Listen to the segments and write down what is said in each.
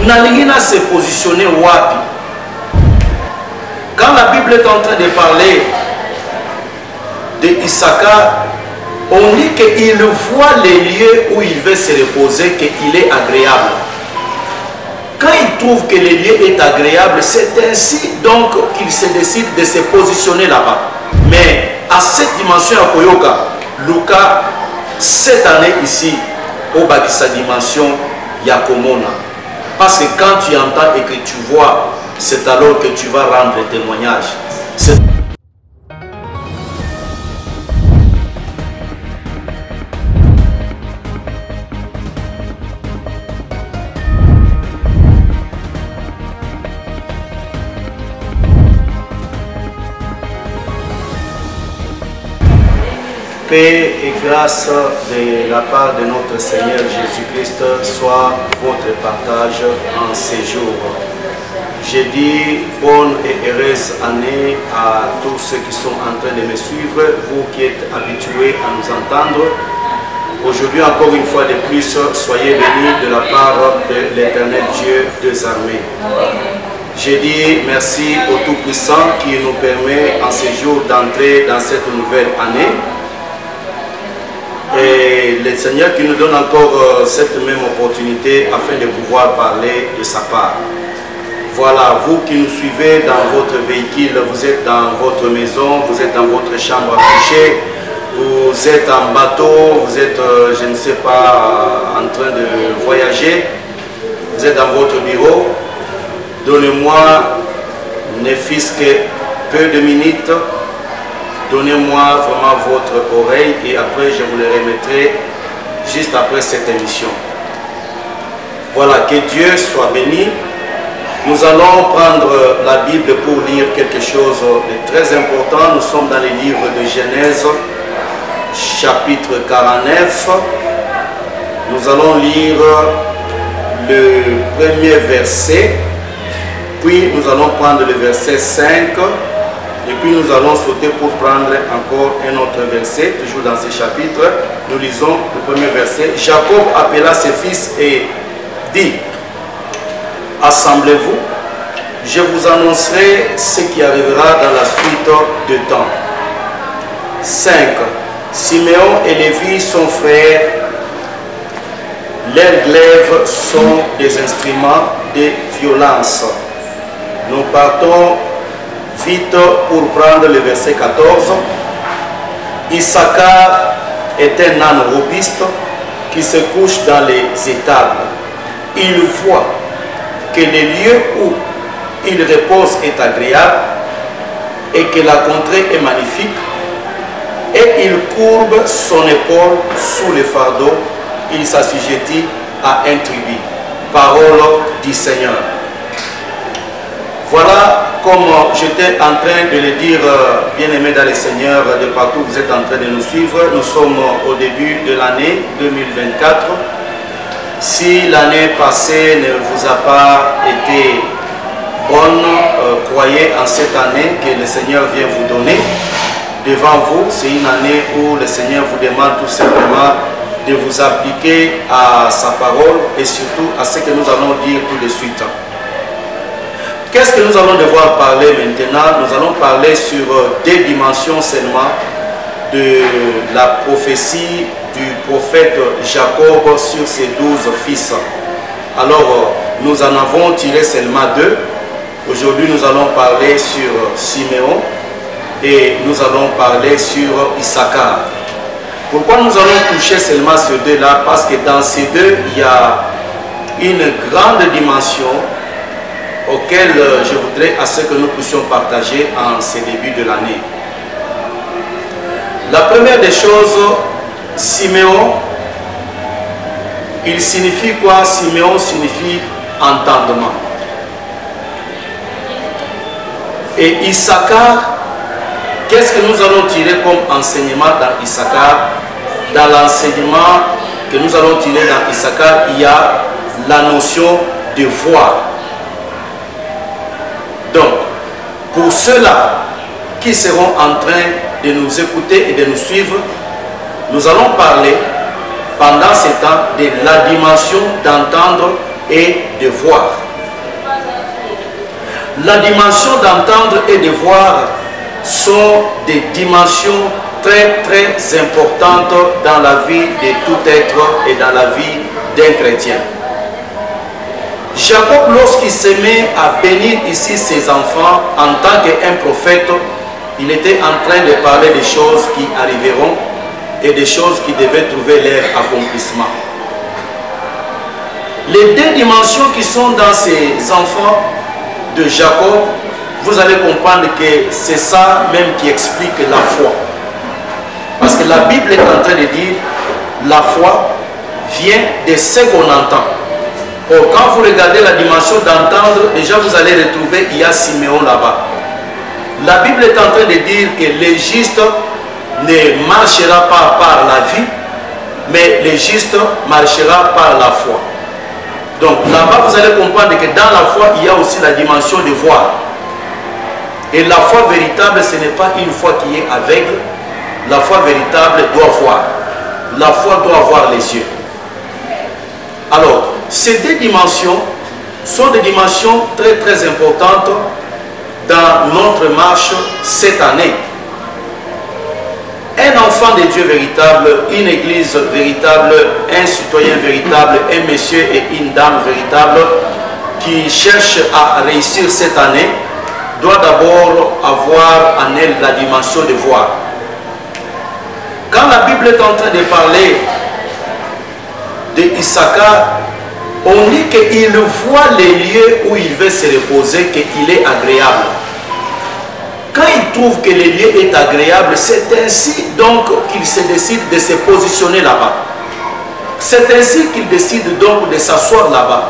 Nalingina se positionner wapi. Quand la Bible est en train de parler de Issachar, on dit qu'il voit les lieux où il veut se reposer, qu'il est agréable. Quand il trouve que le lieu est agréable, c'est ainsi donc qu'il se décide de se positionner là-bas. Mais à cette dimension à Koyoka, Luka, cette année ici, au bas de sa dimension, Yakomona. Parce que quand tu entends et que tu vois, c'est alors que tu vas rendre témoignage. Paix et grâce de la part de notre Seigneur Jésus-Christ soit votre partage en ces jours. Je dis bonne et heureuse année à tous ceux qui sont en train de me suivre, vous qui êtes habitués à nous entendre. Aujourd'hui, encore une fois de plus, soyez bénis de la part de l'Éternel Dieu des armées. Je dis merci au Tout-Puissant qui nous permet en ces jours d'entrer dans cette nouvelle année. Et le Seigneur qui nous donne encore cette même opportunité afin de pouvoir parler de sa part. Voilà, vous qui nous suivez dans votre véhicule, vous êtes dans votre maison, vous êtes dans votre chambre à coucher, vous êtes en bateau, vous êtes, je ne sais pas, en train de voyager, vous êtes dans votre bureau. Donnez-moi, ne fût-ce que peu de minutes. Donnez-moi vraiment votre oreille et après je vous le remettrai juste après cette émission. Voilà, que Dieu soit béni. Nous allons prendre la Bible pour lire quelque chose de très important. Nous sommes dans les livres de Genèse, chapitre 49. Nous allons lire le premier verset, puis nous allons prendre le verset 5. Et puis nous allons sauter pour prendre encore un autre verset, toujours dans ce chapitre. Nous lisons le premier verset. Jacob appela ses fils et dit, assemblez-vous, je vous annoncerai ce qui arrivera dans la suite de temps. 5. Siméon et Lévi sont frères, leurs glaives sont des instruments de violence. Nous partons vite pour prendre le verset 14. Issachar est un âne robuste qui se couche dans les étables. Il voit que le lieu où il repose est agréable et que la contrée est magnifique, et il courbe son épaule sous le fardeau, il s'assujettit à un tribut. Parole du Seigneur. Voilà, comme j'étais en train de le dire, bien-aimés dans le Seigneur, de partout vous êtes en train de nous suivre. Nous sommes au début de l'année 2024. Si l'année passée ne vous a pas été bonne, croyez en cette année que le Seigneur vient vous donner. Devant vous, c'est une année où le Seigneur vous demande tout simplement de vous appliquer à sa parole et surtout à ce que nous allons dire tout de suite. Qu'est-ce que nous allons devoir parler maintenant? Nous allons parler sur deux dimensions seulement de la prophétie du prophète Jacob sur ses 12 fils. Alors, nous en avons tiré seulement 2. Aujourd'hui, nous allons parler sur Siméon et nous allons parler sur Issachar. Pourquoi nous allons toucher seulement ces deux-là? Parce que dans ces deux, il y a une grande dimension auquel je voudrais à ce que nous puissions partager en ce début de l'année. La première des choses, Siméon, il signifie quoi? Siméon signifie entendement. Et Issachar, qu'est-ce que nous allons tirer comme enseignement dans Issachar? Dans l'enseignement que nous allons tirer dans Issachar, il y a la notion de voir. Donc, pour ceux-là qui seront en train de nous écouter et de nous suivre, nous allons parler pendant ce temps de la dimension d'entendre et de voir. La dimension d'entendre et de voir sont des dimensions très très importantes dans la vie de tout être et dans la vie d'un chrétien. Jacob, lorsqu'il se met à bénir ici ses enfants en tant qu'un prophète, il était en train de parler des choses qui arriveront et des choses qui devaient trouver leur accomplissement. Les deux dimensions qui sont dans ces enfants de Jacob, vous allez comprendre que c'est ça même qui explique la foi. Parce que la Bible est en train de dire la foi vient de ce qu'on entend. Or, quand vous regardez la dimension d'entendre, déjà vous allez retrouver, il y a Siméon là-bas. La Bible est en train de dire que le juste ne marchera pas par la vie, mais le juste marchera par la foi. Donc là-bas, vous allez comprendre que dans la foi, il y a aussi la dimension de voir. Et la foi véritable, ce n'est pas une foi qui est aveugle. La foi véritable doit voir. La foi doit avoir les yeux. Alors, ces deux dimensions sont des dimensions très très importantes dans notre marche cette année. Un enfant de Dieu véritable, une église véritable, un citoyen véritable, un monsieur et une dame véritable qui cherche à réussir cette année doit d'abord avoir en elle la dimension de voir. Quand la Bible est en train de parler d'Issachar, on dit qu'il voit les lieux où il veut se reposer, qu'il est agréable. Quand il trouve que le lieu est agréable, c'est ainsi donc qu'il se décide de se positionner là-bas. C'est ainsi qu'il décide donc de s'asseoir là-bas.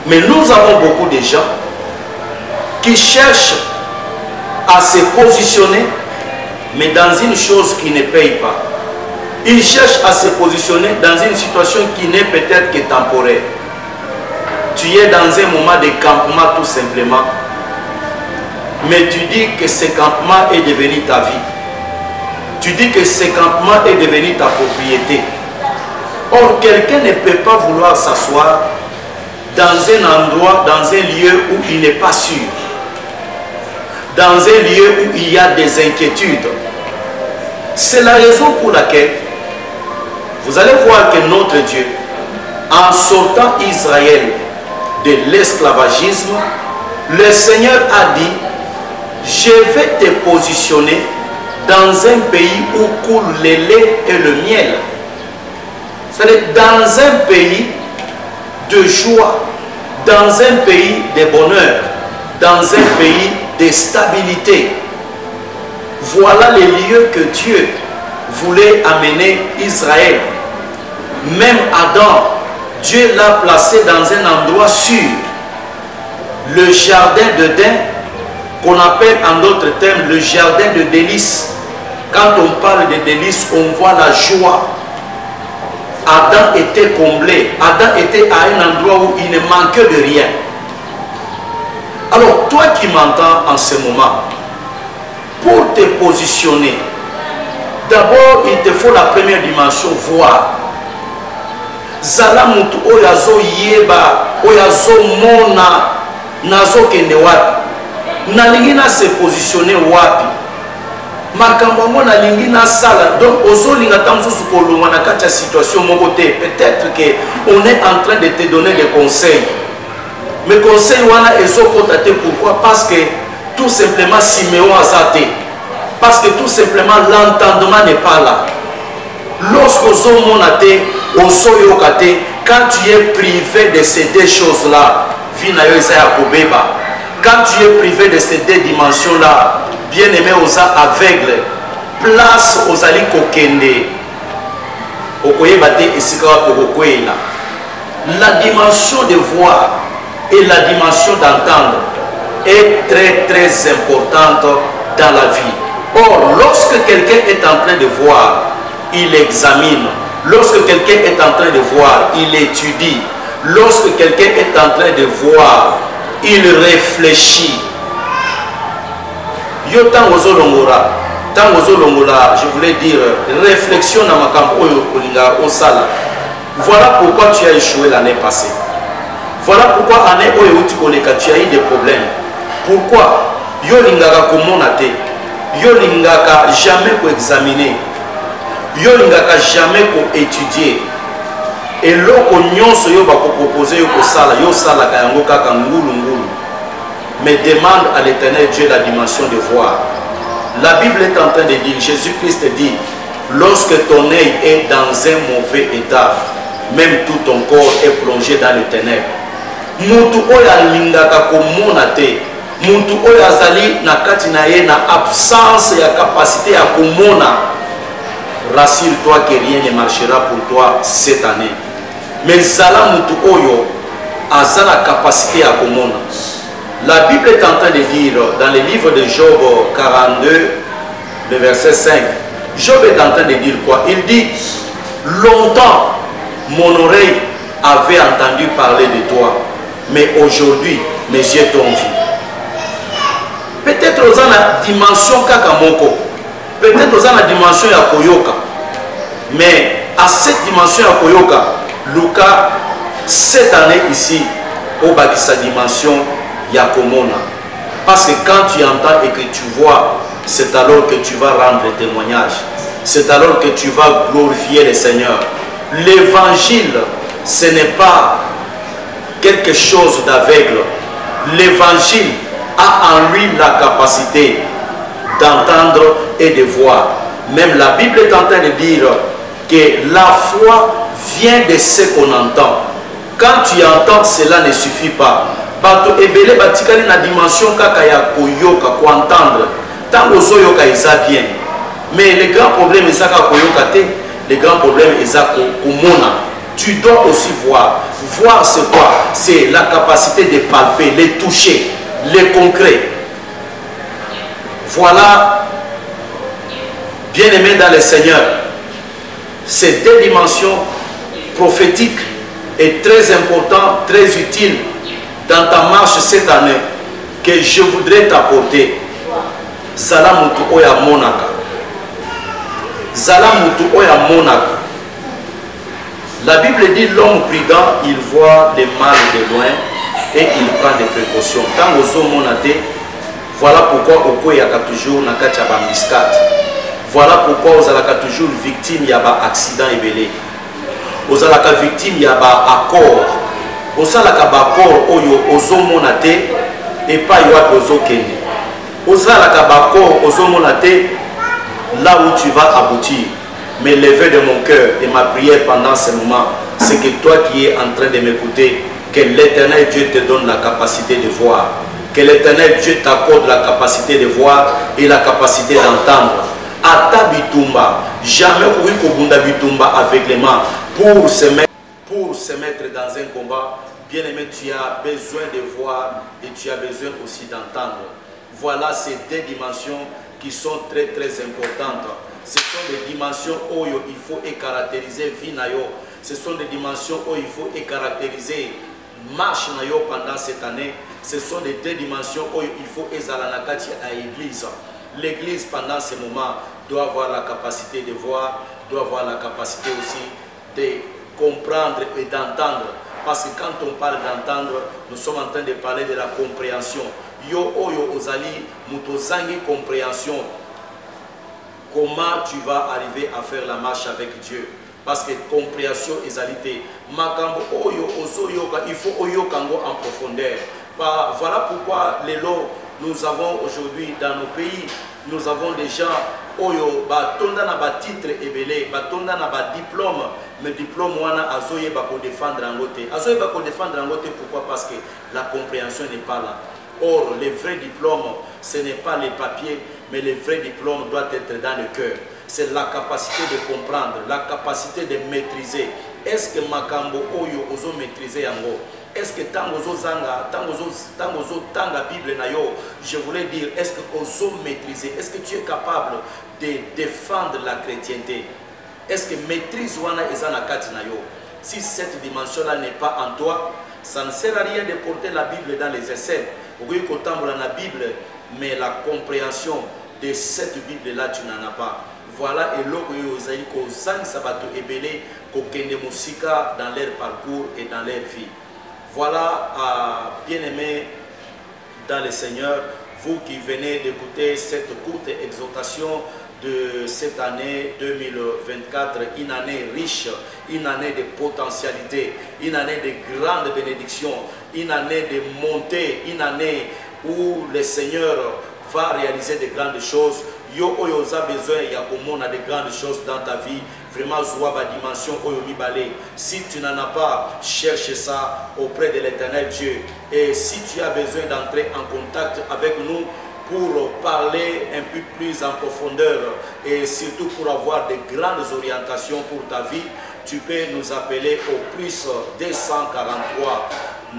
Mais nous avons beaucoup de gens qui cherchent à se positionner, mais dans une chose qui ne paye pas. Ils cherchent à se positionner dans une situation qui n'est peut-être que temporaire. Tu es dans un moment de campement tout simplement, mais tu dis que ce campement est devenu ta vie. Tu dis que ce campement est devenu ta propriété. Or, quelqu'un ne peut pas vouloir s'asseoir dans un endroit, dans un lieu où il n'est pas sûr. Dans un lieu où il y a des inquiétudes. C'est la raison pour laquelle vous allez voir que notre Dieu, en sortant Israël de l'esclavagisme, le Seigneur a dit: je vais te positionner dans un pays où coule le lait et le miel. C'est-à-dire dans un pays de joie, dans un pays de bonheur, dans un pays de stabilité. Voilà les lieux que Dieu voulait amener Israël. Même Adam, Dieu l'a placé dans un endroit sûr. Le jardin d'Éden, qu'on appelle en d'autres termes le jardin de délices. Quand on parle de délices, on voit la joie. Adam était comblé. Adam était à un endroit où il ne manquait de rien. Alors, toi qui m'entends en ce moment, pour te positionner, d'abord, il te faut la première dimension, voir. Zala mutu oyazo yeba, oyazo mona, nazo kende wapi. Nalingi na se positionner wapi. Makambo mo nalingi na sala. Donc, ozo linga tamsusu kolongwa na kati ya situation moko te. Peut-être que on est en train de te donner des conseils. Mais conseils wana ezokota te. Pourquoi? Parce que tout simplement Siméon azate. Parce que tout simplement l'entendement n'est pas là. Lorsque quand tu es privé de ces deux choses-là, quand tu es privé de ces deux dimensions-là, bien aimé aux aveugles, place aux ali kokende. La dimension de voir et la dimension d'entendre est très très importante dans la vie. Or, lorsque quelqu'un est en train de voir, il examine. Lorsque quelqu'un est en train de voir, il étudie. Lorsque quelqu'un est en train de voir, il réfléchit. Yo tangozo longora, je voulais dire, réflexion dans ma camp olinga osala. Voilà pourquoi tu as échoué l'année passée. Voilà pourquoi année où tu as eu des problèmes. Pourquoi? Yo lingaka komonate. Yo lingaka jamais ko examiner. Yo lingaka jamais ko étudier. Et loko nyonso yo ba ko proposer yo ko sala, yo sala ka yango kaka ngulu ngulu. Mais demande à l'Éternel Dieu la dimension de voir. La Bible est en train de dire, Jésus-Christ dit, lorsque ton œil est dans un mauvais état, même tout ton corps est plongé dans les ténèbres. Mutu oya lingaka komona te. Mutu oya azali na kati na ye na absence ya capacité à komona. Rassure-toi que rien ne marchera pour toi cette année. Mais zala mutu oyo azala capacité à komona. La Bible est en train de dire dans le livre de Job 42, le verset 5, Job est en train de dire quoi? Il dit, longtemps mon oreille avait entendu parler de toi, mais aujourd'hui mes yeux t'ont vu. Peut-être aux la dimension kakamoko, peut-être aux la dimension ya koyoka, mais à cette dimension ya koyoka, Lucas, cette année ici, au bas de sa dimension, Yakomona. Parce que quand tu entends et que tu vois, c'est alors que tu vas rendre témoignage. C'est alors que tu vas glorifier le Seigneur. L'évangile, ce n'est pas quelque chose d'aveugle. L'évangile a en lui la capacité d'entendre et de voir. Même la Bible est en train de dire que la foi vient de ce qu'on entend. Quand tu entends, cela ne suffit pas. Bato ebele batikali na dimension kaka ya koyoka ko entendre tango zoyoka eza bien, mais le grand problème est ka koyoka te, le grand problème est komona. Tu dois aussi voir. Voir c'est quoi? C'est la capacité de palper, les toucher, les concrets. Voilà, bien-aimés dans le Seigneur, ces deux dimensions prophétiques est très important, très utile dans ta marche cette année que je voudrais t'apporter. Zala mutu oya monaka. Zala mutu oya monaka. La Bible dit l'homme prudent, il voit les mal de loin et il prend des précautions. Tant ozo monate, voilà pourquoi okoyaka toujours na kati ya ba miskat. Voilà pourquoi ozalaka toujours victime ya ba accident ebele. Ozalaka victime ya ba accord. Ozalaka ba accord oyo ozo monate et pas yoa ozo kende. Ozalaka ba accord ozo monate là où tu vas aboutir. Mais lever de mon cœur et ma prière pendant ce moment, c'est que toi qui es en train de m'écouter, que l'Éternel Dieu te donne la capacité de voir. Que l'Éternel Dieu t'accorde la capacité de voir et la capacité d'entendre. Ata bitumba, jamais kobunda bitumba avec les mains pour se mettre dans un combat. Bien aimé, tu as besoin de voir et tu as besoin aussi d'entendre. Voilà ces deux dimensions qui sont très importantes. Ce sont des dimensions où il faut caractériser vie nayo. Ce sont des dimensions où il faut caractériser marche nayo pendant cette année. Ce sont des deux dimensions où il faut ezalanakati à l'église. L'église pendant ce moment doit avoir la capacité de voir, doit avoir la capacité aussi de comprendre et d'entendre. Parce que quand on parle d'entendre, nous sommes en train de parler de la compréhension. Yo oyo ozali mutozangi compréhension. Comment tu vas arriver à faire la marche avec Dieu? Parce que compréhension est alité. Makambo oyo ozoyoka, il faut oyokango en profondeur. Voilà pourquoi les lots, nous avons aujourd'hui dans nos pays, nous avons des gens oyo batonda na ba titre ebele, batonda na ba diplôme, mais diplôme wana azoye bako défendre angote. Azoye bako défendre angote pourquoi? Parce que la compréhension n'est pas là. Or, les vrais diplômes, ce n'est pas les papiers, mais les vrais diplômes doivent être dans le cœur. C'est la capacité de comprendre, la capacité de maîtriser. Est-ce que Makambo Oyo ozo maîtriser yango? Est-ce que tangozo zanga, tangozo tanga Bible na yo? Je voulais dire, est-ce que ozo maîtriser? Est-ce que tu es capable de défendre la chrétienté? Est-ce que maîtrise wana ezana kati na yo? Si cette dimension-là n'est pas en toi, ça ne sert à rien de porter la Bible dans les essais. Oui, qu'on dans la Bible, mais la compréhension de cette Bible-là, tu n'en as pas. Voilà, et l'eau que sabato ebele, kende musika dans leur parcours et dans leur vie. Voilà, bien-aimés dans le Seigneur, vous qui venez d'écouter cette courte exhortation de cette année 2024, une année riche, une année de potentialité, une année de grandes bénédictions, une année de montée, une année où le Seigneur va réaliser de grandes choses. Yo oyoza besoin ya komona de grandes choses dans ta vie, vraiment zoa ba dimension oyo mibale. Si tu n'en as pas, cherche ça auprès de l'Éternel Dieu. Et si tu as besoin d'entrer en contact avec nous pour parler un peu plus en profondeur et surtout pour avoir de grandes orientations pour ta vie, tu peux nous appeler au plus 243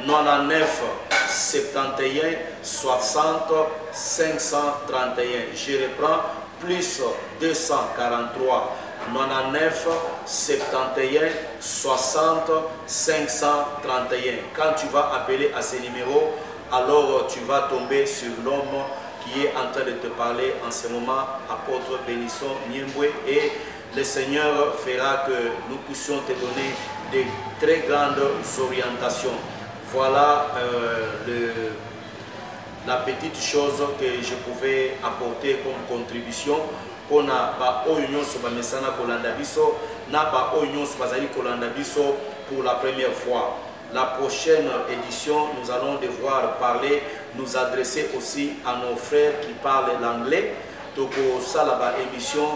99 71 60 531. Je reprends, plus 243 99 71 60 531. Quand tu vas appeler à ces numéros, alors tu vas tomber sur l'homme qui est en train de te parler en ce moment, apôtre Bénisson Niembwe, et le Seigneur fera que nous puissions te donner de très grandes orientations. Voilà la petite chose que je pouvais apporter comme contribution. On a ba oyo so ba mesana kolanda biso na ba oyo so bazali kolanda biso pour la première fois. La prochaine édition, nous allons devoir parler, nous adresser aussi à nos frères qui parlent l'anglais. Donc ça la ba émission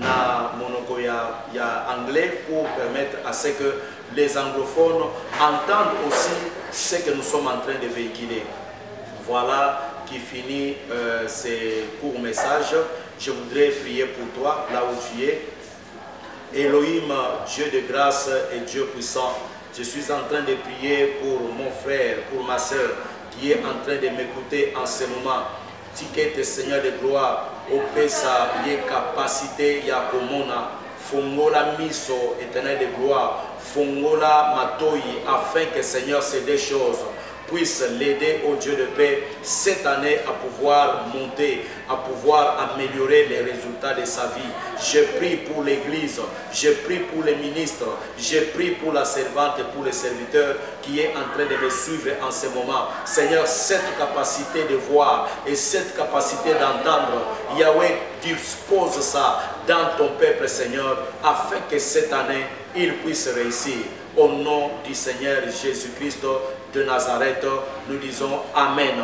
na monoko ya anglais pour permettre à ce que les anglophones entendent aussi ce que nous sommes en train de véhiculer. Voilà qui finit ces courts messages. Je voudrais prier pour toi, là où tu es. Elohim, Dieu de grâce et Dieu puissant, je suis en train de prier pour mon frère, pour ma soeur, qui est en train de m'écouter en ce moment. Tikete Seigneur de gloire, opesa ye capacité ya komona, fongola miso éternel de gloire, fongola matoi, afin que Seigneur ces deux choses puisse l'aider au Dieu de paix cette année à pouvoir monter, à pouvoir améliorer les résultats de sa vie. Je prie pour l'église, je prie pour les ministres, je prie pour la servante et pour le serviteur qui est en train de me suivre en ce moment. Seigneur, cette capacité de voir et cette capacité d'entendre, Yahweh dispose ça dans ton peuple, Seigneur, afin que cette année, il puisse réussir. Au nom du Seigneur Jésus-Christ de Nazareth, nous disons Amen.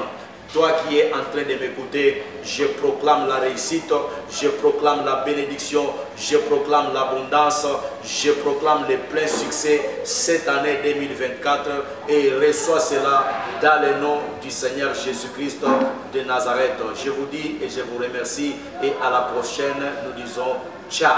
Toi qui es en train de m'écouter, je proclame la réussite, je proclame la bénédiction, je proclame l'abondance, je proclame le plein succès cette année 2024 et reçois cela dans le nom du Seigneur Jésus-Christ de Nazareth. Je vous dis et je vous remercie et à la prochaine, nous disons ciao.